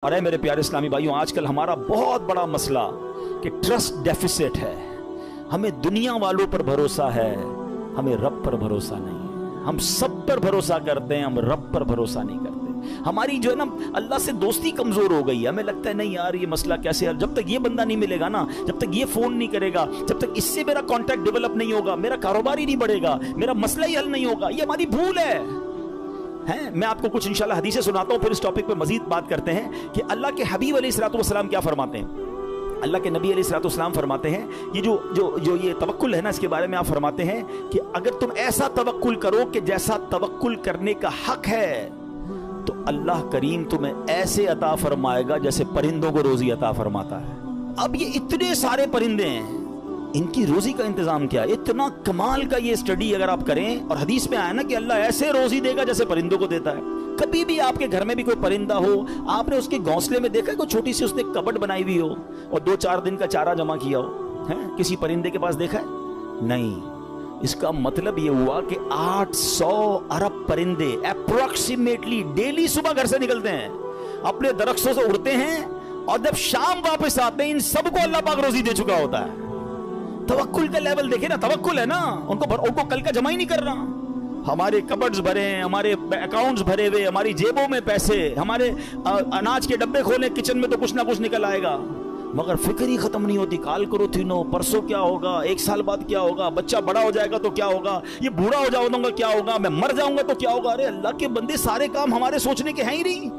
اور اے میرے پیارے اسلامی بھائیوں، آج کل ہمارا بہت بڑا مسئلہ کہ ٹرسٹ ڈیفیسٹ ہے. ہمیں دنیا والوں پر بھروسہ ہے، ہمیں رب پر بھروسہ نہیں ہے. ہم سب پر بھروسہ کرتے ہیں، ہم رب پر بھروسہ نہیں کرتے. ہماری جو ہے نا اللہ سے دوستی کمزور ہو گئی ہے. ہمیں لگتا ہے نہیں یار یہ مسئلہ کیسے ہے، جب تک یہ بندہ نہیں ملے گا نا، جب تک یہ فون نہیں کرے گا، جب تک اس سے میرا کانٹیکٹ ڈیولپ نہیں ہوگا، میرا کاروبار ہی نہیں بڑھے گا، میرا مسئلہ ہی حل نہیں ہوگا. یہ ہماری بھول ہے. میں آپ کو کچھ انشاءاللہ حدیثیں سناتا ہوں، پھر اس ٹاپک پہ مزید بات کرتے ہیں کہ اللہ کے حبیب علیہ الصلوۃ والسلام کیا فرماتے ہیں. اللہ کے نبی علیہ الصلوۃ والسلام فرماتے ہیں، یہ جو یہ توکل ہے نا، اس کے بارے میں آپ فرماتے ہیں کہ اگر تم ایسا توکل کرو کہ جیسا توکل کرنے کا حق ہے، تو اللہ کریم تمہیں ایسے عطا فرمائے گا جیسے پرندوں کو روزی عطا فرماتا ہے. اب یہ اتنے سارے پرندے ہیں، ان کی روزی کا انتظام کیا ہے؟ اتنا کمال کا یہ اسٹڈی اگر آپ کریں، اور حدیث میں آیا نا کہ اللہ ایسے روزی دے گا جیسے پرندوں کو دیتا ہے. کبھی بھی آپ کے گھر میں بھی کوئی پرندہ ہو، آپ نے اس کے گھونسلے میں دیکھا کوئی چھوٹی سی اس نے کبٹ بنائی ہوئی ہو اور 2-4 دن کا چارہ جمع کیا ہو؟ کسی پرندے کے پاس دیکھا ہے؟ نہیں. اس کا مطلب یہ ہوا کہ 800 ارب پرندے اپروکسیمیٹلی ڈیلی صبح گھر سے نکلتے ہیں، اپنے درختوں سے اڑتے ہیں، اور جب شام واپس آتے ہیں ان سب کو اللہ پاک روزی دے چکا ہوتا ہے. توکل کا لیول دیکھیں نا، توکل ہے نا، ان کو کل کا جمع ہی نہیں کر رہا. ہمارے کبڈز بھرے ہیں، ہمارے اکاؤنٹس بھرے ہوئے، ہماری جیبوں میں پیسے، ہمارے اناج کے ڈبے کھولے کچن میں تو کچھ نہ کچھ نکل آئے گا، مگر فکر ہی ختم نہیں ہوتی. کال کرو تھینو، پرسوں کیا ہوگا، 1 سال بعد کیا ہوگا، بچہ بڑا ہو جائے گا تو کیا ہوگا، یہ بوڑھا ہو جاؤں گا کیا ہوگا، میں مر جاؤں گا تو کیا ہوگا. ارے اللہ کے بندے، سارے کام ہمارے سوچنے کے ہیں ہی نہیں.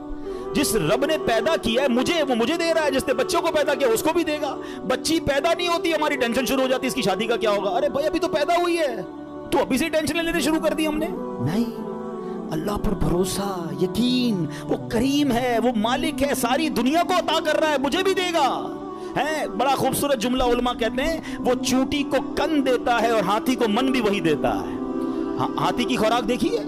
جس رب نے پیدا کیا ہے مجھے، وہ مجھے دے رہا ہے. جس نے بچوں کو پیدا کیا اس کو بھی دے گا. بچی پیدا نہیں ہوتی، ہماری ٹینشن شروع ہو جاتی اس کی شادی کا کیا ہوگا. ارے بھائی ابھی تو پیدا ہوئی ہے، تو ابھی سے ٹینشن لینے شروع کر دی ہم نے. نہیں، اللہ پر بھروسہ، یقین. وہ کریم ہے، وہ مالک ہے، ساری دنیا کو عطا کر رہا ہے، مجھے بھی دے گا. بڑا خوبصورت جملہ علماء کہتے ہیں، وہ چونٹی کو کن دیتا ہے اور ہاتھی کو من بھی وہی دیتا ہے. ہاتھی کی خوراک دیکھی ہے،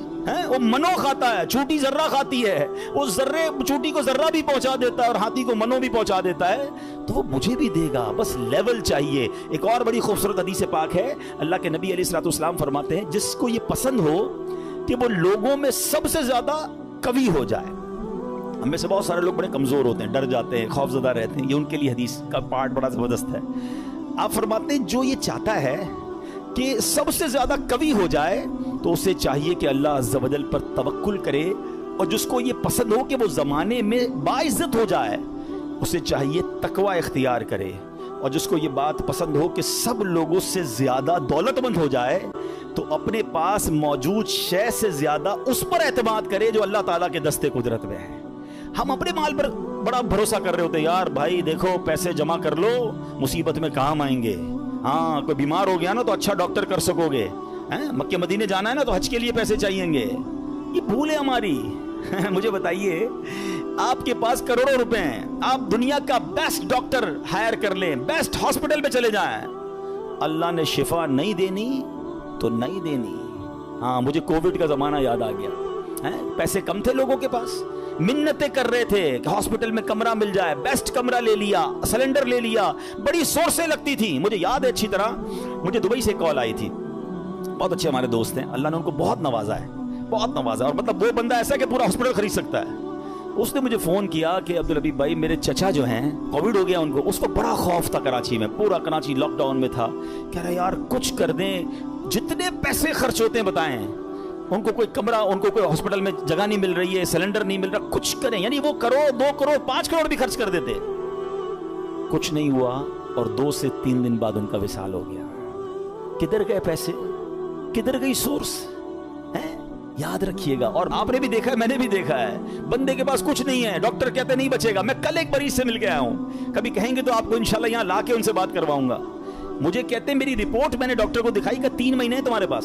وہ منو کھاتا ہے، چونٹی ذرہ کھاتی ہے، وہ ذرے چونٹی کو ذرہ بھی پہنچا دیتا ہے اور ہاتھی کو منو بھی پہنچا دیتا ہے. تو وہ مجھے بھی دے گا، بس لیول چاہیے. ایک اور بڑی خوبصورت حدیث پاک ہے، اللہ کے نبی علیہ الصلوۃ والسلام فرماتے ہیں، جس کو یہ پسند ہو کہ وہ لوگوں میں سب سے زیادہ قوی ہو جائے. ہم میں سے بہت سارے لوگ بڑے کمزور ہوتے ہیں، ڈر جاتے ہیں، خوف زدہ رہتے ہیں. یہ ان کے لیے حدیث کا پارٹ بڑا زبردست ہے. آپ فرماتے ہیں جو یہ چاہتا ہے کہ سب سے زیادہ قوی ہو جائے تو اسے چاہیے کہ اللہ عز و جل پر توکل کرے. اور جس کو یہ پسند ہو کہ وہ زمانے میں باعزت ہو جائے، اسے چاہیے تقوی اختیار کرے. اور جس کو یہ بات پسند ہو کہ سب لوگوں سے زیادہ دولت مند ہو جائے، تو اپنے پاس موجود شے سے زیادہ اس پر اعتماد کرے جو اللہ تعالیٰ کے دستے قدرت میں ہے. ہم اپنے مال پر بڑا بھروسہ کر رہے ہوتے ہیں، یار بھائی دیکھو پیسے جمع کر لو، مصیبت میں کام آئیں گے. ہاں کوئی بیمار ہو گیا نا تو اچھا ڈاکٹر کر سکو گے. مکہ مدینے جانا ہے نا تو حج کے لیے پیسے چاہیے گے. یہ بھول ہے ہماری. مجھے بتائیے، آپ کے پاس کروڑوں روپے ہیں، آپ دنیا کا بیسٹ ڈاکٹر ہائر کر لیں، بیسٹ ہاسپٹل پہ چلے جائیں، اللہ نے شفا نہیں دینی تو نہیں دینی. ہاں مجھے کووڈ کا زمانہ یاد آ گیا. پیسے کم تھے لوگوں کے پاس، منتیں کر رہے تھے کہ ہاسپٹل میں کمرہ مل جائے، بیسٹ کمرہ لے لیا، سلنڈر لے لیا، بڑی سورسیں لگتی تھی. مجھے یاد ہے اچھی طرح، مجھے دبئی سے کال آئی تھی. بہت اچھے ہمارے دوست ہیں، اللہ نے ان کو بہت نوازا ہے، بہت نوازا. اور مطلب وہ بندہ ایسا ہے کہ پورا ہاسپٹل خرید سکتا ہے. اس نے مجھے فون کیا کہ عبدالحبیب بھائی میرے چچا جو ہیں کووڈ ہو گیا ان کو. اس کو بڑا خوف تھا کراچی میں، پورا کراچی لاک ڈاؤن میں تھا. کہہ رہا یار کچھ کر دیں، جتنے پیسے خرچ ہوتے ہیں بتائیں. ان کو کوئی کمرہ، ان کو کوئی ہاسپٹل میں جگہ نہیں مل رہی ہے، سلنڈر نہیں مل رہا، کچھ کریں. یعنی وہ کروڑ 2 کروڑ 5 کروڑ بھی خرچ کر دیتے. کچھ نہیں ہوا اور 2 سے 3 دن بعد ان کا وصال ہو گیا. کدھر گئے پیسے، کدھر گئی سورس؟ یاد رکھیے گا. اور آپ نے بھی دیکھا ہے، میں نے بھی دیکھا ہے، بندے کے پاس کچھ نہیں ہے، ڈاکٹر کہتے نہیں بچے گا. میں کل ایک مریض سے مل کے آیا ہوں، کبھی کہیں گے تو آپ کو انشاءاللہ یہاں لا کے ان سے بات کرواؤں گا. مجھے کہتے ہیں میری رپورٹ میں نے ڈاکٹر کو دکھائی کہ 3 مہینے ہیں تمہارے پاس،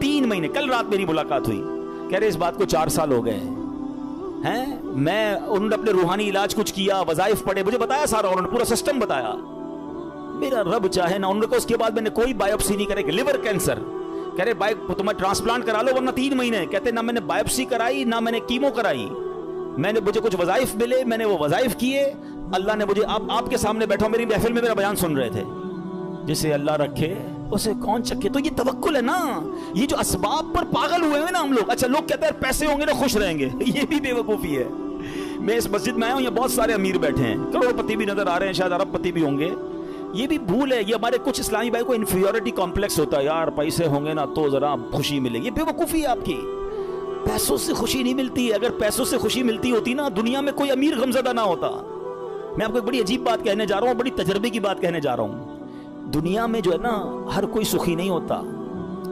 3 مہینے. کل رات میری ملاقات ہوئی، کہہ رہے اس بات کو 4 سال ہو گئے ہیں. میں انہوں نے اپنے روحانی علاج کچھ کیا، وظائف پڑھے، مجھے بتایا سارا، انہوں نے پورا سسٹم بتایا. میرا رب چاہے نا، انہوں نے کہا اس کے بعد میں نے کوئی بائیوپسی نہیں کرے. لیور کینسر، کہہ رہے تمہیں ٹرانسپلانٹ کرا لو ورنہ 3 مہینے. کہتے نہ میں نے بائیوپسی کرائی، نہ میں نے کیمو کرائی. مجھے کچھ وظائف ملے، میں نے وہ وظائف کیے. اللہ نے مجھے، آپ کے سامنے بیٹھا میری محفل میں میرا بیان سن رہے تھے، جسے اللہ رکھے اسے کون چکے. تو یہ توکل ہے نا. یہ جو اسباب پر پاگل ہوئے ہیں نا ہم لوگ. اچھا لوگ کہتے ہیں پیسے ہوں گے نا خوش رہیں گے، یہ بھی بے وقوفی ہے. میں اس مسجد میں آیا ہوں، یہ بہت سارے امیر بیٹھے ہیں، کروڑپتی بھی نظر آ رہے ہیں، شاید ارب پتی بھی ہوں گے. یہ بھی بھول ہے، یہ ہمارے کچھ اسلامی بھائی کو انفیریورٹی کمپلیکس ہوتا ہے، یار پیسے ہوں گے نا تو ذرا خوشی ملے گی. بے وقوفی ہے آپ کی، پیسوں سے خوشی نہیں ملتی. اگر پیسوں سے خوشی ملتی ہوتی نا دنیا میں کوئی امیر غمزدہ نہ ہوتا. میں آپ کو ایک بڑی عجیب بات کہنے جا رہا ہوں، بڑی تجربے کی بات کہنے جا رہا ہوں. دنیا میں جو ہے نا ہر کوئی سخی نہیں ہوتا.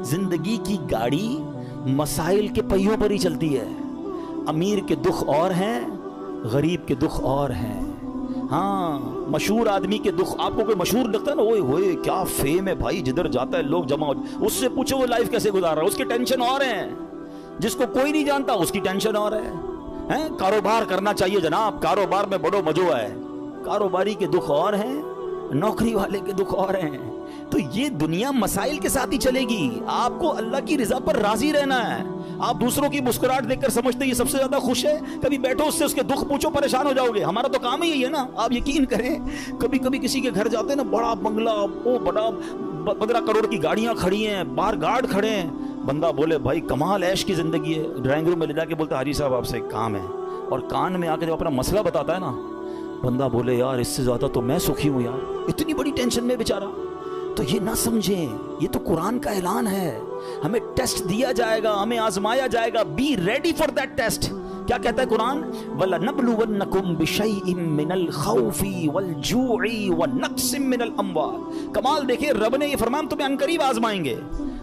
زندگی کی گاڑی مسائل کے پہیوں پر ہی چلتی ہے. امیر کے دکھ اور ہیں، غریب کے دکھ اور ہیں. ہاں مشہور آدمی کے دکھ، آپ کو کوئی مشہور لگتا ہے نا، اوئے ہوئے کیا فیم ہے بھائی، جدھر جاتا ہے لوگ جمع ہو، اس سے پوچھو وہ لائف کیسے گزار رہا ہے، اس کی ٹینشن اور ہیں. جس کو کوئی نہیں جانتا اس کی ٹینشن اور ہے. کاروبار کرنا چاہیے جناب، کاروبار میں بڑو مزو ہے. کاروباری کے دکھ اور ہیں، نوکری والے کے دکھ اور ہیں. تو یہ دنیا مسائل کے ساتھ ہی چلے گی. آپ کو اللہ کی رضا پر راضی رہنا ہے. آپ دوسروں کی مسکراہٹ دیکھ کر سمجھتے یہ سب سے زیادہ خوش ہے، کبھی بیٹھو اس سے اس کے دکھ پوچھو، پریشان ہو جاؤ گے. ہمارا تو کام ہی یہی ہے نا. آپ یقین کریں کبھی کبھی کسی کے گھر جاتے ہیں نا، بڑا بنگلہ، وہ بڑا 15 کروڑ کی گاڑیاں کھڑی ہیں، باہر گارڈ کھڑے ہیں. بندہ بولے بھائی کمال عیش کی زندگی ہے، ڈرائنگ روم میں لے جا کے بولتا حاجی صاحب آپ سے ایک کام ہے، اور کان میں آ کے جب اپنا مسئلہ بتاتا ہے نا، بندہ بولے یار اس سے زیادہ تو میں سخی ہوں یار، اتنی بڑی ٹینشن میں بیچارہ. تو یہ نہ سمجھیں، یہ تو قرآن کا اعلان ہے. ہمیں ٹیسٹ دیا جائے گا، ہمیں آزمایا جائے گا. Be ready for that test. کیا کہتا ہے قرآن؟ وَلَنَبْلُوَنَّكُمْ بِشَيْءٍ مِّنَ الْخَوْفِ وَالْجُوعِ وَنَقْصٍ مِّنَ الْأَمْوَالِ. کمال دیکھیں، رب نے یہ فرمایا ہم تمہیں عنقریب آزمائیں گے.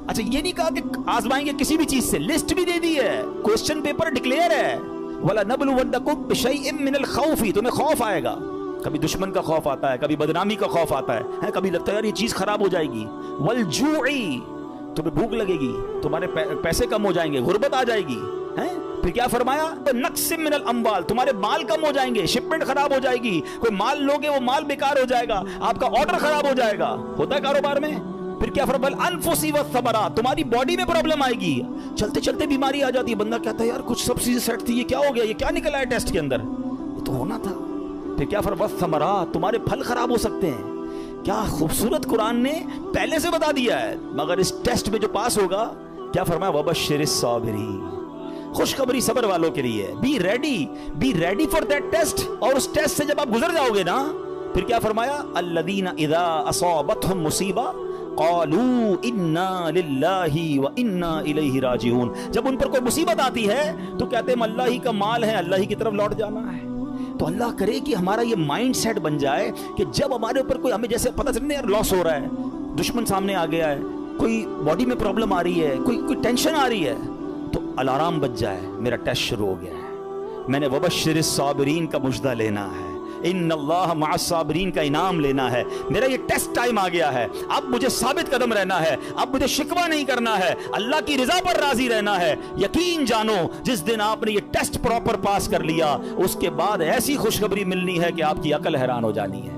اچھا یہ نہیں کہا کہ آزمائیں گے کسی بھی چیز سے، لسٹ بھی دے دی ہے، کوسچن پیپر ڈکلیئر ہے. وَلَنَبْلُوَنَّكُمْ بِشَيْءٍ مِّنَ الْخَوْفِ. تمہیں خوف آئے گا، کبھی دشمن کا خوف آتا ہے، کبھی بدنامی کا خوف آتا ہے، کبھی لگتا ہے یار یہ چیز خراب ہو جائے گی. والجوعی، تمہیں بھوک لگے گی، تمہارے پیسے کم ہو جائیں گے، غربت آ جائے گی. پھر کیا فرمایا؟ نقص من الاموال، تمہارے مال کم ہو جائیں گے، شپمنٹ خراب ہو جائے گی، کوئی مال لوگے وہ مال بیکار ہو جائے گا، آپ کا آرڈر خراب ہو جائے گا. ہوتا ہے کاروبار میں. پھر کیا فرمایا؟ الانفس والثمرات، تمہاری باڈی میں پرابلم آئے گی، چلتے چلتے بیماری آ جاتی ہے. بندہ کہتا ہے یار کچھ سب چیزیں سیٹ تھی، یہ کیا ہو گیا، یہ کیا نکلا ہے ٹیسٹ کے اندر، یہ تو ہونا تھا. پھر کیا فرمایا؟ والثمرات، تمہارے پھل خراب ہو سکتے ہیں. کیا خوبصورت قرآن نے پہلے سے بتا دیا ہے. مگر اس ٹیسٹ میں جو پاس ہوگا، کیا فرمایا؟ وبشر الصابرین، خوشخبری صبر والوں کے لیے. Be ready for that test. اور اس ٹیسٹ سے جب آپ گزر جاؤ گے نا، پھر کیا فرمایا؟ الذین اذا اصابتهم مصیبہ قالوا انا للہ وانا الیہ راجعون. جب ان پر کوئی مصیبت آتی ہے تو کہتے ہیں اللہ ہی کا مال ہے، اللہ ہی کی طرف لوٹ جانا ہے. تو اللہ کرے کہ ہمارا یہ مائنڈ سیٹ بن جائے کہ جب ہمارے اوپر کوئی، ہمیں جیسے پتہ چلے یار لاس ہو رہا ہے، دشمن سامنے آ گیا ہے، کوئی باڈی میں پرابلم آ رہی ہے، کوئی ٹینشن آ رہی ہے، تو الارم بج جائے میرا ٹیسٹ شروع ہو گیا ہے، میں نے وبشر الصابرین کا مجدہ لینا ہے، ان اللہ مع الصابرین کا انعام لینا ہے. میرا یہ ٹیسٹ ٹائم آ گیا ہے، اب مجھے ثابت قدم رہنا ہے، اب مجھے شکوہ نہیں کرنا ہے، اللہ کی رضا پر راضی رہنا ہے. یقین جانو جس دن آپ نے یہ ٹیسٹ پراپر پاس کر لیا، اس کے بعد ایسی خوشخبری ملنی ہے کہ آپ کی عقل حیران ہو جانی ہے.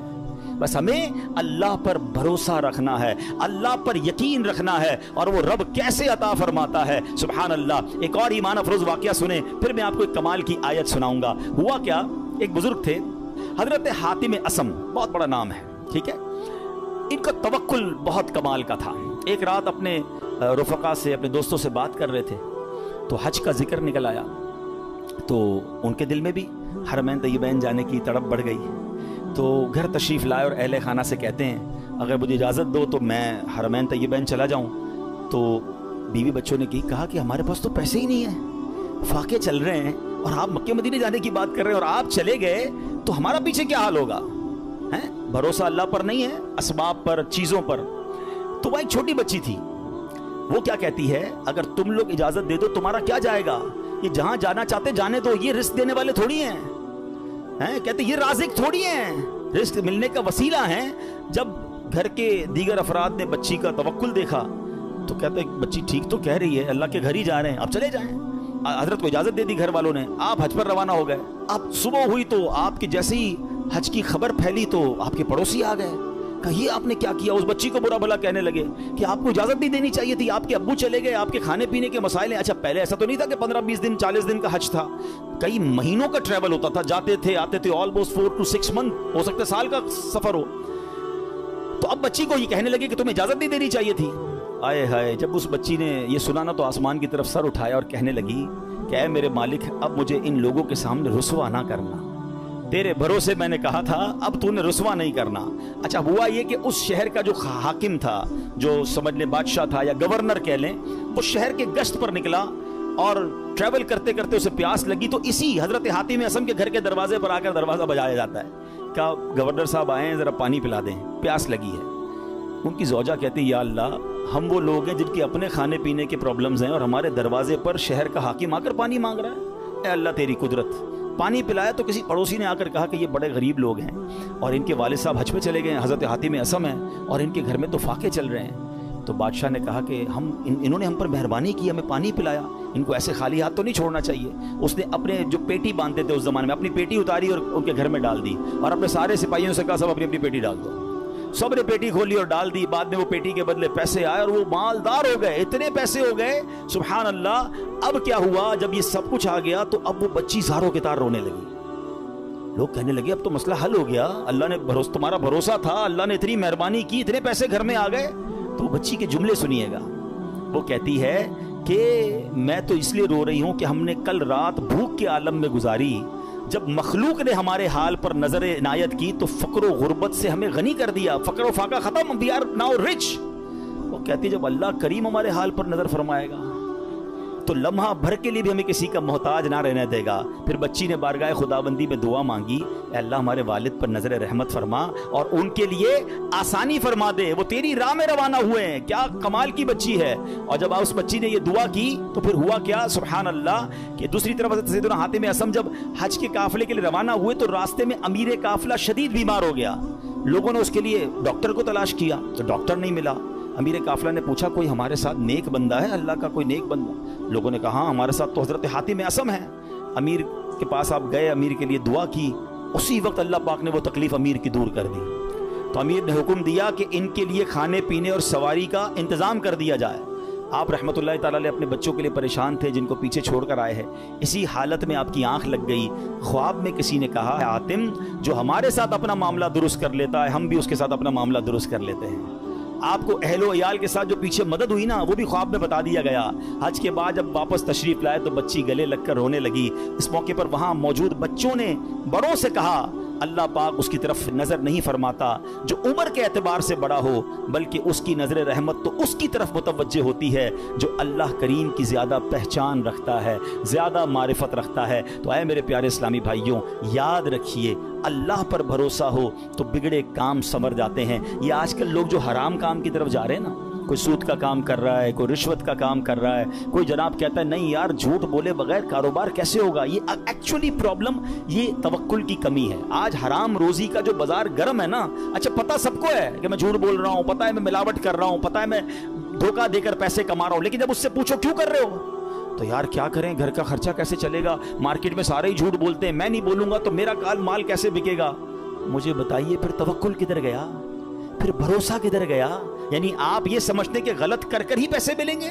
بس ہمیں اللہ پر بھروسہ رکھنا ہے، اللہ پر یقین رکھنا ہے، اور وہ رب کیسے عطا فرماتا ہے. سبحان اللہ. ایک اور ایمان افروز واقعہ سنیں، پھر میں آپ کو ایک کمال کی آیت سناؤں گا. ہوا کیا، ایک بزرگ تھے حضرت حاتم اسم، بہت بڑا نام ہے، ٹھیک ہے. ان کا توکل بہت کمال کا تھا. ایک رات اپنے رفقا سے، اپنے دوستوں سے بات کر رہے تھے تو حج کا ذکر نکل آیا، تو ان کے دل میں بھی حرمین طیبین جانے کی تڑپ بڑھ گئی. تو گھر تشریف لائے اور اہل خانہ سے کہتے ہیں اگر مجھے اجازت دو تو میں حرمین طیبین چلا جاؤں. تو بیوی بچوں نے کہا کہ ہمارے پاس تو پیسے ہی نہیں ہیں، فاقے چل رہے ہیں، اور آپ مکہ مدینے جانے کی بات کر رہے ہیں، اور آپ چلے گئے تو ہمارا پیچھے کیا حال ہوگا. بھروسہ اللہ پر نہیں ہے، اسباب پر، چیزوں پر. تو وہ ایک چھوٹی بچی تھی، وہ کیا کہتی ہے، اگر تم لوگ اجازت دے دو تمہارا کیا جائے گا، یہ جہاں جانا چاہتے جانے دو، یہ رزق دینے والے تھوڑی ہیں. کہتے یہ رازق تھوڑی ہیں، رزق ملنے کا وسیلہ ہیں. جب گھر کے دیگر افراد نے بچی کا توکل دیکھا تو کہتے بچی ٹھیک تو کہہ رہی ہے، اللہ کے گھر ہی جا رہے ہیں، اب چلے جائیں. حضرت کو اجازت دے دی گھر والوں نے، آپ حج پر روانہ ہو گئے. اب صبح ہوئی تو آپ کی جیسے ہی حج کی خبر پھیلی تو آپ کے پڑوسی آ گئے، کہیے آپ نے کیا کیا. اس بچی کو برا بھلا کہنے لگے کہ آپ کو اجازت بھی دینی چاہیے تھی، آپ کے ابو چلے گئے، آپ کے کھانے پینے کے مسائل ہیں. اچھا پہلے ایسا تو نہیں تھا کہ 15-20 دن 40 دن کا حج تھا، کئی مہینوں کا ٹریول ہوتا تھا، جاتے تھے آتے تھے، آلموسٹ 4 to 6 month، ہو سکتا ہے سال کا سفر ہو. تو اب بچی کو یہ کہنے لگے کہ تمہیں اجازت نہیں دینی چاہیے تھی. آئے ہائے، جب اس بچی نے یہ سنا نا تو آسمان کی طرف سر اٹھایا اور کہنے لگی کہ اے میرے مالک اب مجھے ان لوگوں کے سامنے رسوا نہ کرنا، تیرے بھروسے میں نے کہا تھا اب تو نے رسوا نہیں کرنا۔ اچھا ہوا یہ کہ اس شہر کا جو حاکم تھا، جو سمجھ لیں بادشاہ تھا یا گورنر کہہ لیں، وہ شہر کے گشت پر نکلا اور ٹریول کرتے کرتے اسے پیاس لگی، تو اسی حضرت حاتم اصم کے گھر کے دروازے پر آ کر دروازہ بجایا جاتا ہے، کیا گورنر صاحب آئے ہیں ذرا پانی پلا دیں، پیاس لگی ہے۔ ان کی زوجہ کہتی یا اللہ ہم وہ لوگ ہیں جن کے اپنے کھانے پینے کے پرابلمز ہیں اور ہمارے دروازے پر شہر کا حاکم آ کر پانی مانگ رہا ہے، اے اللہ تیری قدرت۔ پانی پلایا تو کسی پڑوسی نے آ کر کہا کہ یہ بڑے غریب لوگ ہیں اور ان کے والد صاحب حج پہ چلے گئے ہیں، حضرت حاتم اصم ہیں، اور ان کے گھر میں تو فاقے چل رہے ہیں۔ تو بادشاہ نے کہا کہ انہوں نے ہم پر مہربانی کی، ہمیں پانی پلایا، ان کو ایسے خالی ہاتھ تو نہیں چھوڑنا چاہیے۔ اس نے اپنے جو پیٹی باندھتے تھے اس زمانے میں، اپنی پیٹی اتاری اور ان کے گھر میں ڈال دی، اور اپنے سارے سپاہیوں سے کہا سب اپنی اپنی پیٹی ڈال دو۔ سب نے پیٹی کھولی اور ڈال دی۔ بعد میں وہ پیٹی کے بدلے پیسے آئے اور وہ مالدار ہو گئے، اتنے پیسے ہو گئے سبحان اللہ۔ اب کیا ہوا، جب یہ سب کچھ آ گیا تو اب وہ بچی زاروں کے تار رونے لگی۔ لوگ کہنے لگے اب تو مسئلہ حل ہو گیا، اللہ نے تمہارا بھروسہ تھا، اللہ نے اتنی مہربانی کی، اتنے پیسے گھر میں آ گئے۔ تو بچی کے جملے سنیے گا، وہ کہتی ہے کہ میں تو اس لیے رو رہی ہوں کہ ہم نے کل رات بھوک کے عالم میں گزاری، جب مخلوق نے ہمارے حال پر نظر عنایت کی تو فقر و غربت سے ہمیں غنی کر دیا، فقر و فاقہ ختم، we are now rich۔ وہ کہتی جب اللہ کریم ہمارے حال پر نظر فرمائے گا تو لمحہ بھر کے لیے بھی ہمیں کسی کا محتاج نہ رہنے دے گا۔ پھر بچی نے بارگاہ خداوندی میں دعا مانگی، اے اللہ ہمارے والد پر نظر رحمت فرما اور ان کے لیے آسانی فرما دے، وہ تیری راہ میں روانہ ہوئے ہیں۔ کیا کمال کی بچی ہے۔ اور جب اس بچی نے یہ دعا کی تو پھر ہوا کیا سبحان اللہ کہ دوسری طرف سیدنا حاتم اصم جب حج کے قافلے کے لیے روانہ ہوئے تو راستے میں امیر قافلہ شدید بیمار ہو گیا۔ لوگوں نے اس کے لیے ڈاکٹر کو تلاش کیا تو ڈاکٹر نہیں ملا۔ امیر قافلہ نے پوچھا کوئی ہمارے ساتھ نیک بندہ ہے، اللہ کا کوئی نیک بندہ؟ لوگوں نے کہا ہاں ہمارے ساتھ تو حضرت حاتم اصم ہے۔ امیر کے پاس آپ گئے، امیر کے لیے دعا کی، اسی وقت اللہ پاک نے وہ تکلیف امیر کی دور کر دی۔ تو امیر نے حکم دیا کہ ان کے لیے کھانے پینے اور سواری کا انتظام کر دیا جائے۔ آپ رحمۃ اللہ تعالیٰ علیہ اپنے بچوں کے لیے پریشان تھے جن کو پیچھے چھوڑ کر آئے ہیں، اسی حالت میں آپ کی آنکھ لگ گئی، خواب میں کسی نے کہا حاتم جو ہمارے ساتھ اپنا معاملہ درست کر لیتا ہے ہم بھی اس کے ساتھ اپنا معاملہ درست کر لیتے ہیں۔ آپ کو اہل و عیال کے ساتھ جو پیچھے مدد ہوئی نا وہ بھی خواب میں بتا دیا گیا۔ حج کے بعد جب واپس تشریف لائے تو بچی گلے لگ کر رونے لگی۔ اس موقع پر وہاں موجود بچوں نے بڑوں سے کہا اللہ پاک اس کی طرف نظر نہیں فرماتا جو عمر کے اعتبار سے بڑا ہو، بلکہ اس کی نظر رحمت تو اس کی طرف متوجہ ہوتی ہے جو اللہ کریم کی زیادہ پہچان رکھتا ہے، زیادہ معرفت رکھتا ہے۔ تو اے میرے پیارے اسلامی بھائیوں، یاد رکھیے اللہ پر بھروسہ ہو تو بگڑے کام سنور جاتے ہیں۔ یہ آج کل لوگ جو حرام کام کی طرف جا رہے ہیں نا، کوئی سود کا کام کر رہا ہے، کوئی رشوت کا کام کر رہا ہے، کوئی جناب کہتا ہے نہیں یار جھوٹ بولے بغیر کاروبار کیسے ہوگا، یہ ایکچولی پرابلم یہ توکل کی کمی ہے۔ آج حرام روزی کا جو بازار گرم ہے نا، اچھا پتہ سب کو ہے کہ میں جھوٹ بول رہا ہوں، پتہ ہے میں ملاوٹ کر رہا ہوں، پتہ ہے میں دھوکہ دے کر پیسے کما رہا ہوں، لیکن جب اس سے پوچھو کیوں کر رہے ہو تو یار کیا کریں، گھر کا خرچہ کیسے چلے گا، مارکیٹ میں سارے ہی جھوٹ بولتے ہیں، میں نہیں بولوں گا تو میرا مال کیسے بکے گا۔ مجھے بتائیے پھر توکل کدھر گیا، پھر بھروسہ کدھر گیا؟ یعنی آپ یہ سمجھتے کہ غلط کر کر ہی پیسے ملیں گے،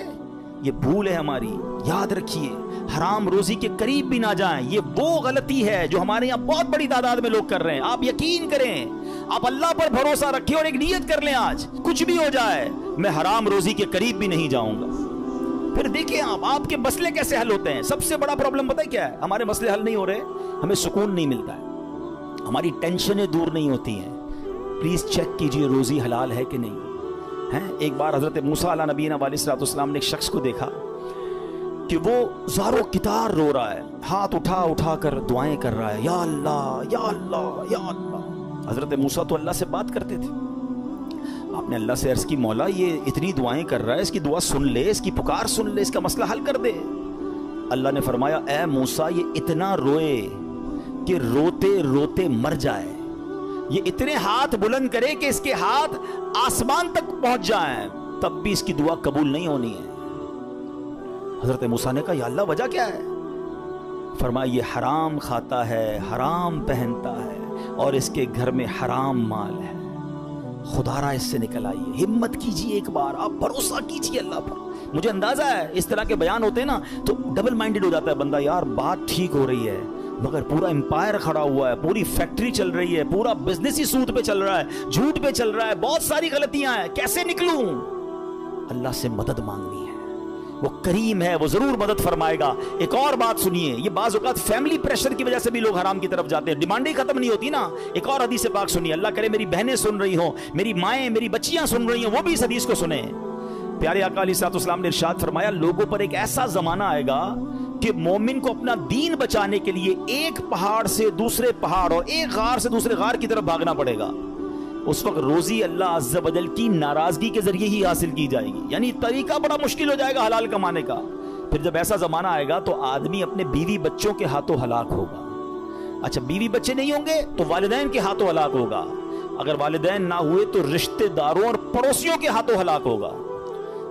یہ بھول ہے ہماری۔ یاد رکھیے حرام روزی کے قریب بھی نہ جائیں، یہ وہ غلطی ہے جو ہمارے یہاں بہت بڑی تعداد میں لوگ کر رہے ہیں۔ آپ یقین کریں، آپ اللہ پر بھروسہ رکھیں اور ایک نیت کر لیں آج کچھ بھی ہو جائے میں حرام روزی کے قریب بھی نہیں جاؤں گا۔ پھر دیکھیں آپ کے مسئلے کیسے حل ہوتے ہیں۔ سب سے بڑا پرابلم پتہ ہے کیا ہے؟ ہمارے مسئلے حل نہیں ہو رہے، ہمیں سکون نہیں ملتا ہے، ہماری ٹینشنیں دور نہیں ہوتی ہیں۔ پلیز چیک کیجئے روزی حلال ہے کہ نہیں ہے۔ ایک بار حضرت موسیٰ علیہ نبینا علیہ السلام نے ایک شخص کو دیکھا کہ وہ زارو کتار رو رہا ہے، ہاتھ اٹھا اٹھا کر دعائیں کر رہا ہے، یا اللہ یا اللہ یا اللہ۔ حضرت موسیٰ تو اللہ سے بات کرتے تھے، آپ نے اللہ سے عرض کی مولا یہ اتنی دعائیں کر رہا ہے، اس کی دعا سن لے، اس کی پکار سن لے، اس کا مسئلہ حل کر دے۔ اللہ نے فرمایا اے موسیٰ یہ اتنا روئے کہ روتے روتے مر جائے، یہ اتنے ہاتھ بلند کرے کہ اس کے ہاتھ آسمان تک پہنچ جائیں، تب بھی اس کی دعا قبول نہیں ہونی ہے۔ حضرت موسیٰ نے کہا یا اللہ وجہ کیا ہے؟ فرمایا یہ حرام کھاتا ہے، حرام پہنتا ہے اور اس کے گھر میں حرام مال ہے، خدا را اس سے نکل آئیے۔ ہمت کیجئے، ایک بار آپ بھروسہ کیجئے اللہ پر۔ مجھے اندازہ ہے اس طرح کے بیان ہوتے ہیں نا تو ڈبل مائنڈڈ ہو جاتا ہے بندہ، یار بات ٹھیک ہو رہی ہے مگر پورا امپائر کھڑا ہوا ہے، پوری فیکٹری چل رہی ہے، پورا بزنس ہی سود پہ چل رہا ہے، جھوٹ پہ چل رہا ہے، بہت ساری غلطیاں ہیں، کیسے نکلوں؟ اللہ سے مدد مانگنی ہے، وہ کریم ہے, وہ ضرور مدد فرمائے گا. ایک اور بات سنیے, یہ بعض اوقات فیملی پریشر کی وجہ سے بھی لوگ حرام کی طرف جاتے ہیں, ڈیمانڈیں ختم نہیں ہوتی نا. ایک اور حدیث پاک سنیے, اللہ کرے میری بہنیں سن رہی ہوں, میری مائیں, میری بچیاں سن رہی ہوں, وہ بھی اس حدیث کو سنیں. پیارے آقا علیہ الصلوۃ والسلام نے ارشاد فرمایا, لوگوں پر ایک ایسا زمانہ آئے گا کہ مومن کو اپنا دین بچانے کے لیے ایک پہاڑ سے دوسرے پہاڑ اور ایک غار سے دوسرے غار کی طرف بھاگنا پڑے گا. اس وقت روزی اللہ عز و جل کی ناراضگی کے ذریعے ہی حاصل کی جائے گی, یعنی طریقہ بڑا مشکل ہو جائے گا حلال کمانے کا. پھر جب ایسا زمانہ آئے گا تو آدمی اپنے بیوی بچوں کے ہاتھوں ہلاک ہوگا. اچھا, بیوی بچے نہیں ہوں گے تو والدین کے ہاتھوں ہلاک ہوگا. اگر والدین نہ ہوئے تو رشتہ داروں اور پڑوسیوں کے ہاتھوں ہلاک ہوگا.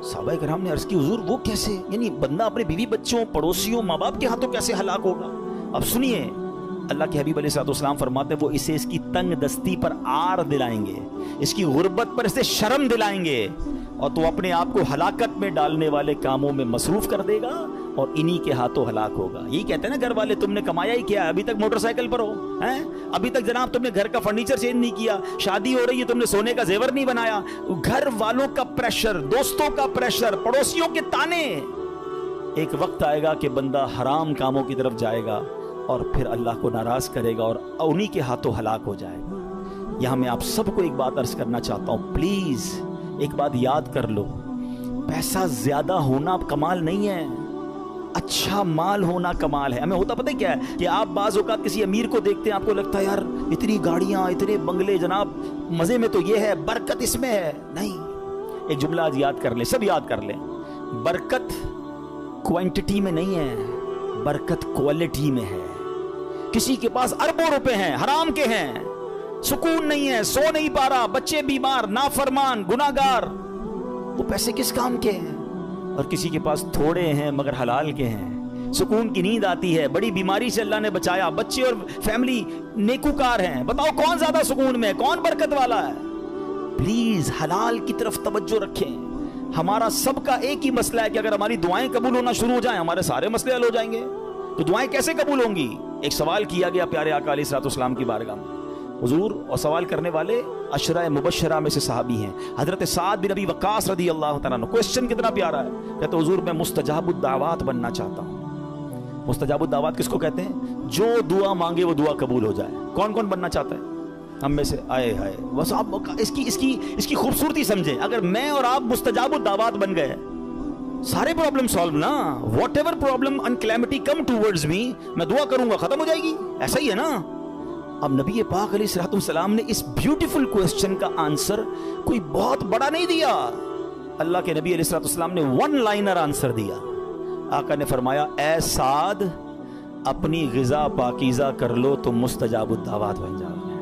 صحابہ کرام نے عرض کی, حضور وہ کیسے, یعنی بندہ اپنے بیوی بچوں, پڑوسیوں, ماں باپ کے ہاتھوں کیسے ہلاک ہوگا؟ اب سنیے, اللہ کے حبیب علیہ الصلوۃ والسلام فرماتے ہیں, وہ اسے اس کی تنگ دستی پر عار دلائیں گے, اس کی غربت پر اسے شرم دلائیں گے, اور تو اپنے آپ کو ہلاکت میں ڈالنے والے کاموں میں مصروف کر دے گا اور انہی کے ہاتھوں ہلاک ہوگا. یہی کہتے ہیں نا گھر والے, تم نے کمایا ہی کیا, ابھی تک موٹر سائیکل پر ہو ہیں, ابھی تک جناب تم نے گھر کا فرنیچر چینج نہیں کیا, شادی ہو رہی ہے تم نے سونے کا زیور نہیں بنایا. گھر والوں کا پریشر, دوستوں کا پریشر, پڑوسیوں کے تانے. ایک وقت آئے گا کہ بندہ حرام کاموں کی طرف جائے گا اور پھر اللہ کو ناراض کرے گا اور انہی کے ہاتھوں ہلاک ہو جائے گا. یہاں میں آپ سب کو ایک بات عرض کرنا چاہتا ہوں, پلیز ایک بات یاد کر لو, پیسہ زیادہ ہونا کمال نہیں ہے, اچھا مال ہونا کمال ہے. ہمیں ہوتا پتہ کیا ہے کہ آپ بعض اوقات کسی امیر کو دیکھتے ہیں, آپ کو لگتا ہے یار اتنی گاڑیاں, اتنے بنگلے, جناب مزے میں تو یہ ہے, برکت اس میں ہے. نہیں, ایک جملہ آج یاد کر لیں, سب یاد کر لیں, برکت کوانٹٹی میں نہیں ہے, برکت کوالٹی میں ہے. کسی کے پاس اربوں روپے ہیں, حرام کے ہیں, سکون نہیں ہے, سو نہیں پا رہا, بچے بیمار, نافرمان, گناہگار, وہ پیسے کس کام کے ہیں؟ اور کسی کے پاس تھوڑے ہیں مگر حلال کے ہیں, سکون کی نیند آتی ہے, بڑی بیماری سے اللہ نے بچایا, بچے اور فیملی نیکوکار ہیں. بتاؤ کون زیادہ سکون میں, کون برکت والا ہے؟ پلیز حلال کی طرف توجہ رکھیں. ہمارا سب کا ایک ہی مسئلہ ہے کہ اگر ہماری دعائیں قبول ہونا شروع ہو جائیں, ہمارے سارے مسئلے حل ہو جائیں گے. تو دعائیں کیسے قبول ہوں گی؟ ایک سوال کیا گیا پیارے آقا علیہ الصلوۃ والسلام کی بارگاہ میں, حضور, اور سوال کرنے والے عشرہ مبشرہ میں سے صحابی ہیں, حضرت سعد بن ابی وقاص رضی اللہ تعالیٰ عنہ. کوسچن کتنا پیارا ہے, کہتے حضور میں مستجاب الدعوات بننا چاہتا ہوں. مستجاب الدعوات کس کو کہتے ہیں؟ جو دعا مانگے وہ دعا قبول ہو جائے. کون کون بننا چاہتا ہے ہم میں سے؟ آئے ہائے, بس آپ اس کی خوبصورتی سمجھیں. اگر میں اور آپ مستجاب الدعوات بن گئے, سارے پرابلم سالو نا, whatever problem and calamity come towards me, میں دعا کروں گا ختم ہو جائے گی. ایسا ہی ہے نا. اب نبی پاک علیہ الصلوۃ والسلام نے اس بیوٹیفل کوسچن کا آنسر کوئی بہت بڑا نہیں دیا. اللہ کے نبی علیہ الصلوۃ والسلام نے ون لائنر آنسر دیا. آقا نے فرمایا, اے سعد, اپنی غذا پاکیزہ کر لو تو مستجاب الدعوات بن جاؤ گے.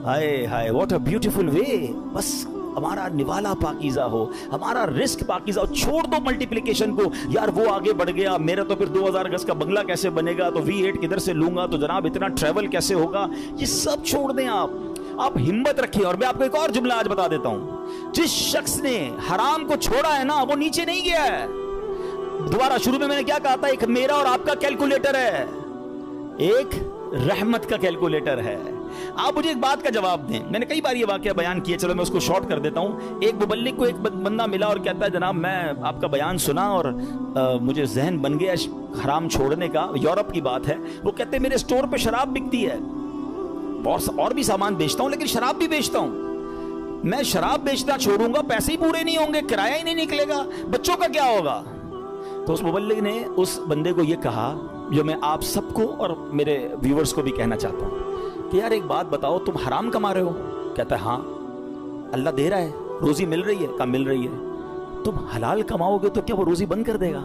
ہائے ہائے, واٹ اے بیوٹیفل وے. بس ہمارا نوالا پاکیزہ ہو, ہمارا رزق پاکیزہ ہو. چھوڑ دو ملٹیپلیکیشن کو, یار وہ آگے بڑھ گیا, میرا تو پھر 2000 گز کا بنگلہ کیسے بنے گا, تو V8 کدھر سے لوں گا, تو جناب اتنا ٹریول کیسے ہوگا, یہ سب چھوڑ دیں. آپ ہمت رکھیں. اور میں آپ کو ایک اور جملہ آج بتا دیتا ہوں, جس شخص نے حرام کو چھوڑا ہے نا, وہ نیچے نہیں گیا ہے. دوبارہ شروع میں نے کیا کہا تھا, ایک میرا اور آپ کا کیلکولیٹر ہے, ایک رحمت کا کیلکولیٹر ہے. آپ مجھے ایک بات کا جواب دیں. میں نے کئی بار یہ واقعہ بیان کیا, چلو میں اس کو شارٹ کر دیتا ہوں. ایک مبلغ کو ایک بندہ ملا اور کہتا ہے, جناب میں آپ کا بیان سنا اور مجھے ذہن بن گیا حرام چھوڑنے کا. یورپ کی بات ہے. وہ کہتے ہیں میرے اسٹور پہ شراب بکتی ہے, اور بھی سامان بیچتا ہوں, لیکن شراب بھی بیچتا ہوں. میں شراب بیچنا چھوڑوں گا, پیسے ہی پورے نہیں ہوں گے, کرایہ ہی نہیں نکلے گا, بچوں کا کیا ہوگا؟ تو اس مبلغ نے اس بندے کو یہ کہا, جو میں آپ سب کو اور میرے ویورز کو بھی کہنا چاہتا ہوں, کہ یار ایک بات بتاؤ, تم حرام کما رہے ہو؟ کہتا ہے ہاں. اللہ دے رہا ہے, روزی مل رہی ہے؟ کہا مل رہی ہے. تم حلال کماؤ گے تو کیا وہ روزی بند کر دے گا؟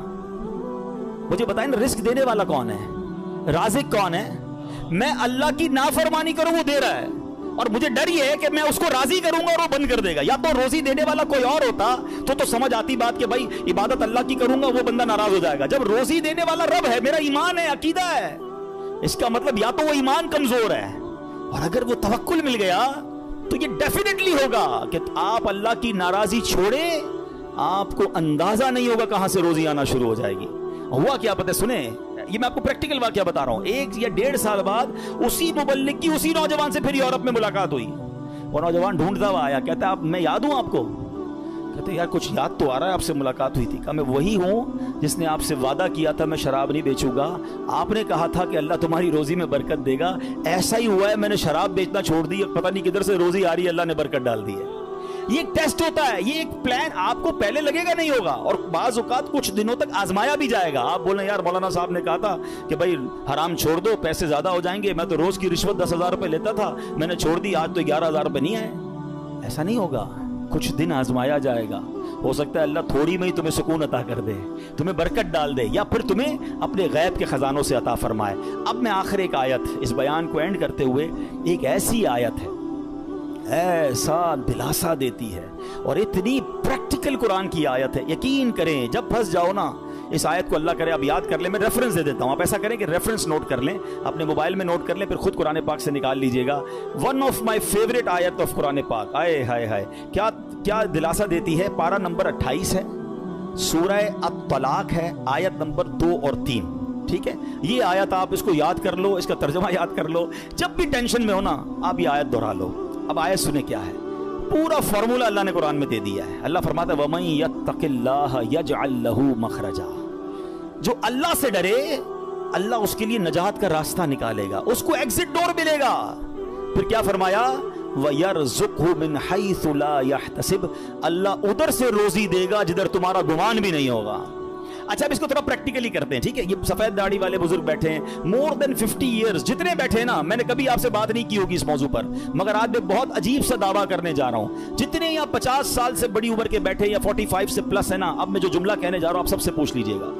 مجھے بتائیں نا, رزق دینے والا کون ہے, رازق کون ہے؟ میں اللہ کی نافرمانی کروں وہ دے رہا ہے, اور مجھے ڈر یہ ہے کہ میں اس کو راضی کروں گا اور وہ بند کر دے گا. یا تو روزی دینے والا کوئی اور ہوتا تو سمجھ آتی بات کہ بھائی عبادت اللہ کی کروں گا, وہ بندہ ناراض ہو جائے گا. جب روزی دینے والا رب ہے, میرا ایمان ہے, عقیدہ ہے, اس کا مطلب یا تو وہ ایمان کمزور ہے, اور اگر وہ توکل مل گیا تو یہ ڈیفینیٹلی ہوگا کہ آپ اللہ کی ناراضی چھوڑے, آپ کو اندازہ نہیں ہوگا کہاں سے روزی آنا شروع ہو جائے گی. ہوا کیا پتہ, سنیں, یہ میں آپ کو پریکٹیکل واقعہ بتا رہا ہوں. 1 یا 1.5 سال بعد اسی مبلغ کی اسی نوجوان سے پھر یورپ میں ملاقات ہوئی. وہ نوجوان ڈھونڈتا ہوا آیا, کہتا ہے میں یاد ہوں آپ کو. کہتے ہیں یار کچھ یاد تو آ رہا ہے، آپ سے ملاقات ہوئی تھی. کہا میں وہی ہوں جس نے آپ سے وعدہ کیا تھا میں شراب نہیں بیچوں گا. آپ نے کہا تھا کہ اللہ تمہاری روزی میں برکت دے گا، ایسا ہی ہوا ہے، میں نے شراب بیچنا چھوڑ دی، پتہ نہیں کدھر سے روزی آ رہی ہے، اللہ نے برکت ڈال دی ہے. یہ ایک ٹیسٹ ہوتا ہے، یہ ایک پلان آپ کو پہلے لگے گا نہیں ہوگا، اور بعض اوقات کچھ دنوں تک آزمایا بھی جائے گا. آپ بولیں یار مولانا صاحب نے کہا تھا کہ بھائی حرام چھوڑ دو، پیسے زیادہ ہو جائیں گے، میں تو روز کی رشوت 10,000 روپے لیتا تھا، میں نے چھوڑ دی، آج تو 11,000 روپے نہیں آئے. ایسا نہیں ہوگا، کچھ دن آزمایا جائے گا. ہو سکتا ہے اللہ تھوڑی میں ہی تمہیں سکون عطا کر دے، تمہیں برکت ڈال دے، یا پھر تمہیں اپنے غیب کے خزانوں سے عطا فرمائے. اب میں آخر ایک آیت اس بیان کو اینڈ کرتے ہوئے، ایک ایسی آیت ہے ایسا دلاسا دیتی ہے اور اتنی پریکٹیکل قرآن کی آیت ہے. یقین کریں جب پھنس جاؤ نا اس آیت کو، اللہ کرے آپ یاد کر لیں، میں ریفرنس دے دیتا ہوں، آپ ایسا کریں کہ ریفرنس نوٹ کر لیں، اپنے موبائل میں نوٹ کر لیں، پھر خود قرآن پاک سے نکال لیجئے گا. ون آف مائی فیوریٹ آیت آف قرآن پاک. آئے ہائے ہائے کیا دلاسا دیتی ہے. پارہ نمبر 28 ہے، سورہ الطلاق ہے، آیت نمبر 2 اور 3. ٹھیک ہے، یہ آیت آپ اس کو یاد کر لو، اس کا ترجمہ یاد کر لو، جب بھی ٹینشن میں ہو نا آپ یہ آیت دہرا لو. اب آیت سنیں کیا ہے، پورا فارمولا اللہ نے قرآن میں دے دیا ہے. اللہ فرماتا ہے وَمَن يَتَّقِ اللَّهَ يَجْعَل لَّهُ مَخْرَجًا. جو اللہ سے ڈرے اللہ اس کے لیے نجات کا راستہ نکالے گا، اس کو ایگزٹ ڈور ملے گا. پھر کیا فرمایا وَيَرْزُقْهُ مِنْ حَيْثُ لَا يَحْتَسِبْ. اللہ ادھر سے روزی دے گا جدھر تمہارا گمان بھی نہیں ہوگا. اچھا اب اس کو تھوڑا پریکٹیکلی کرتے ہیں. ٹھیک ہے، یہ سفید داڑھی والے بزرگ بیٹھے ہیں، مور دین 50 ایئرز جتنے بیٹھے ہیں نا، میں نے کبھی آپ سے بات نہیں کی ہوگی اس موضوع پر، مگر آج میں بہت عجیب سا دعویٰ کرنے جا رہا ہوں. جتنے یا 50 سال سے بڑی عمر کے بیٹھے یا 45 سے پلس ہے نا، اب میں جو جملہ کہنے جا رہا ہوں آپ سب سے پوچھ لیجئے گا.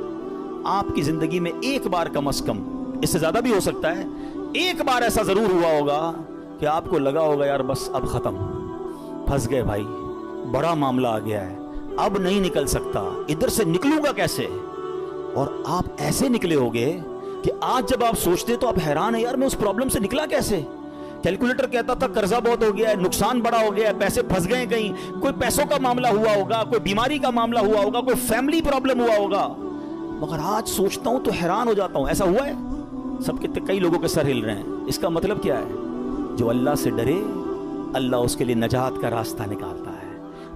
آپ کی زندگی میں ایک بار کم از کم، اس سے زیادہ بھی ہو سکتا ہے، ایک بار ایسا ضرور ہوا ہوگا کہ آپ کو لگا ہوگا یار بس اب ختم، پھنس گئے بھائی، بڑا معاملہ آ گیا ہے، اب نہیں نکل سکتا، ادھر سے نکلوں گا کیسے. اور آپ ایسے نکلے ہوگے کہ آج جب آپ سوچتے تو آپ حیران ہیں یار میں اس پرابلم سے نکلا کیسے. کیلکولیٹر کہتا تھا قرضہ بہت ہو گیا ہے، نقصان بڑا ہو گیا ہے، پیسے پھنس گئے کہیں، کوئی پیسوں کا معاملہ ہوا ہوگا، کوئی بیماری کا معاملہ ہوا ہوگا، کوئی فیملی پرابلم ہوا ہوگا. مگر آج سوچتا ہوں تو حیران ہو جاتا ہوں. ایسا ہوا ہے؟ سب کے کئی لوگوں کے سر ہل رہے ہیں. اس کا مطلب کیا ہے؟ جو اللہ سے ڈرے اللہ اس کے لیے نجات کا راستہ نکالتا ہے.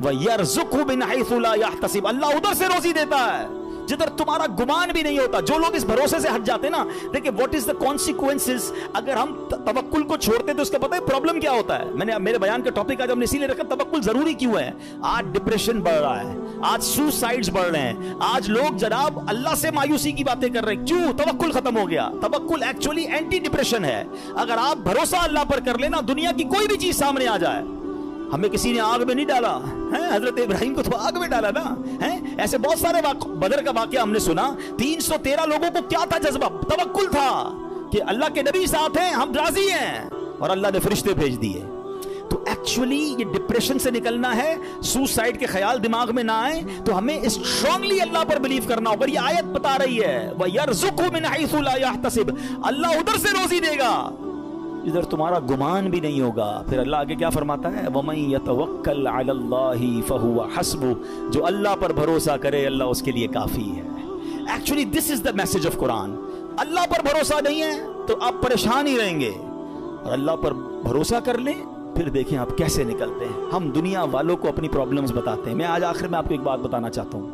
وَيَرْزُقْهُ مِنْ حَيْثُ لَا يَحْتَسِبْ. اللہ ادھر سے روزی دیتا ہے جدھر تمہارا گمان بھی نہیں ہوتا. جو لوگ اس بھروسے سے ہٹ جاتے ہیں نا، دیکھیں واٹ از دا کانسیکوینسز. اگر ہم توکل کو چھوڑتے تو اس کا پتہ ہے پرابلم کیا ہوتا ہے. میرے بیان کا ٹاپک آج ہم نے اسی لیے رکھا توکل ضروری کیوں ہے. آج ڈپریشن بڑھ رہا ہے، آج سوسائڈز بڑھ رہے ہیں، آج لوگ جناب اللہ سے مایوسی کی باتیں کر رہے ہیں. کیوں؟ توکل ختم ہو گیا. توکل ایکچولی اینٹی ڈپریشن ہے. اگر آپ بھروسہ اللہ پر کر لینا، دنیا کی کوئی بھی چیز سامنے آ جائے. ہمیں کسی نے آگ میں نہیں ڈالا، حضرت ابراہیم کو تو آگ میں ڈالا نا. ایسے بہت سارے بدر کا واقعہ ہم نے سنا. 313 لوگوں کو کیا تھا جذبہ؟ توکل تھا کہ اللہ کے نبی ساتھ ہیں، ہم راضی ہیں، اور اللہ نے فرشتے بھیج دیے. تو ایکچولی یہ ڈپریشن سے نکلنا ہے، سوسائڈ کے خیال دماغ میں نہ آئے تو ہمیں اسٹرانگلی اللہ پر بلیو کرنا ہوگا. یہ آیت بتا رہی ہے وَيَرْزُقْهُ مِنْ حَيْثُ لَا يَحْتَسِبْ. اللہ ادھر سے روزی دے گا ادھر تمہارا گمان بھی نہیں ہوگا. پھر اللہ آگے کیا فرماتا ہے وَمَن يَتَوَكَّلْ عَلَى اللَّهِ فَهُوَ حَسْبُهُ. جو اللہ پر بھروسہ کرے اللہ اس کے لیے کافی ہے. Actually this is the message of Quran. اللہ پر بھروسہ نہیں ہے تو آپ پریشان ہی رہیں گے، اور اللہ پر بھروسہ کر لیں پھر دیکھیں آپ کیسے نکلتے ہیں. ہم دنیا والوں کو اپنی پرابلمز بتاتے ہیں. میں آج آخر میں آپ کو ایک بات بتانا چاہتا ہوں،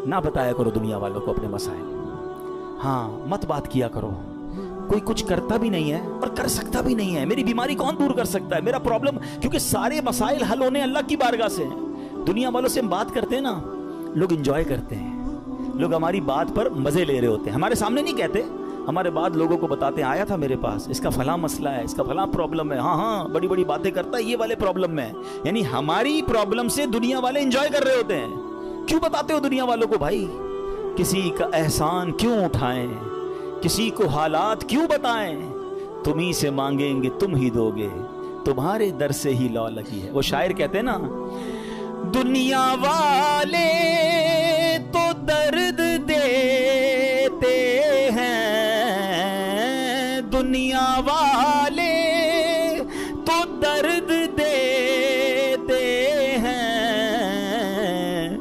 نہ بتایا کرو دنیا والوں کو اپنے مسائل. ہاں مت بات کیا کرو. کوئی کچھ کرتا بھی نہیں ہے اور کر سکتا بھی نہیں ہے. میری بیماری کون دور کر سکتا ہے؟ میرا پرابلم، کیونکہ سارے مسائل حل ہونے اللہ کی بارگاہ سے ہیں. دنیا والوں سے ہم بات کرتے ہیں نا، لوگ انجوائے کرتے ہیں، لوگ ہماری بات پر مزے لے رہے ہوتے ہیں. ہمارے سامنے نہیں کہتے، ہمارے بعد لوگوں کو بتاتے ہیں آیا تھا میرے پاس، اس کا فلاں مسئلہ ہے، اس کا فلاں پرابلم ہے. ہاں بڑی بڑی باتیں کرتا ہے یہ والے پرابلم میں. یعنی ہماری پرابلم سے دنیا والے انجوائے کر رہے ہوتے ہیں. کیوں بتاتے ہو دنیا والوں کو بھائی؟ کسی کا احسان کیوں اٹھائیں، کسی کو حالات کیوں بتائیں؟ تم ہی سے مانگیں گے تم ہی دو گے، تمہارے در سے ہی لو لگی ہے. وہ شاعر کہتے ہیں نا، دنیا والے تو درد دیتے ہیں، دنیا والے تو درد دیتے ہیں،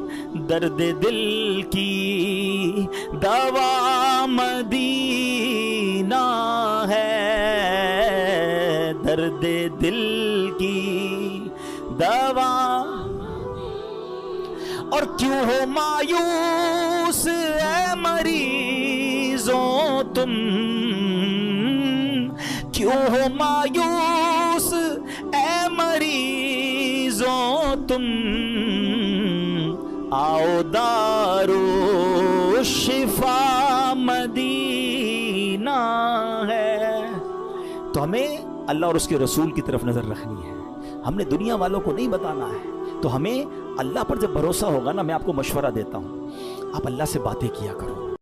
درد دل کی دوا مدینہ ہے، درد دل کی دوا. اور کیوں ہو مایوس اے مریضوں تم، کیوں ہو مایوس اے مریضوں تم، آؤ دارو شفا مدینہ ہے۔ تو ہمیں اللہ اور اس کے رسول کی طرف نظر رکھنی ہے، ہم نے دنیا والوں کو نہیں بتانا ہے۔ تو ہمیں اللہ پر جب بھروسہ ہوگا نا، میں آپ کو مشورہ دیتا ہوں، آپ اللہ سے باتیں کیا کرو۔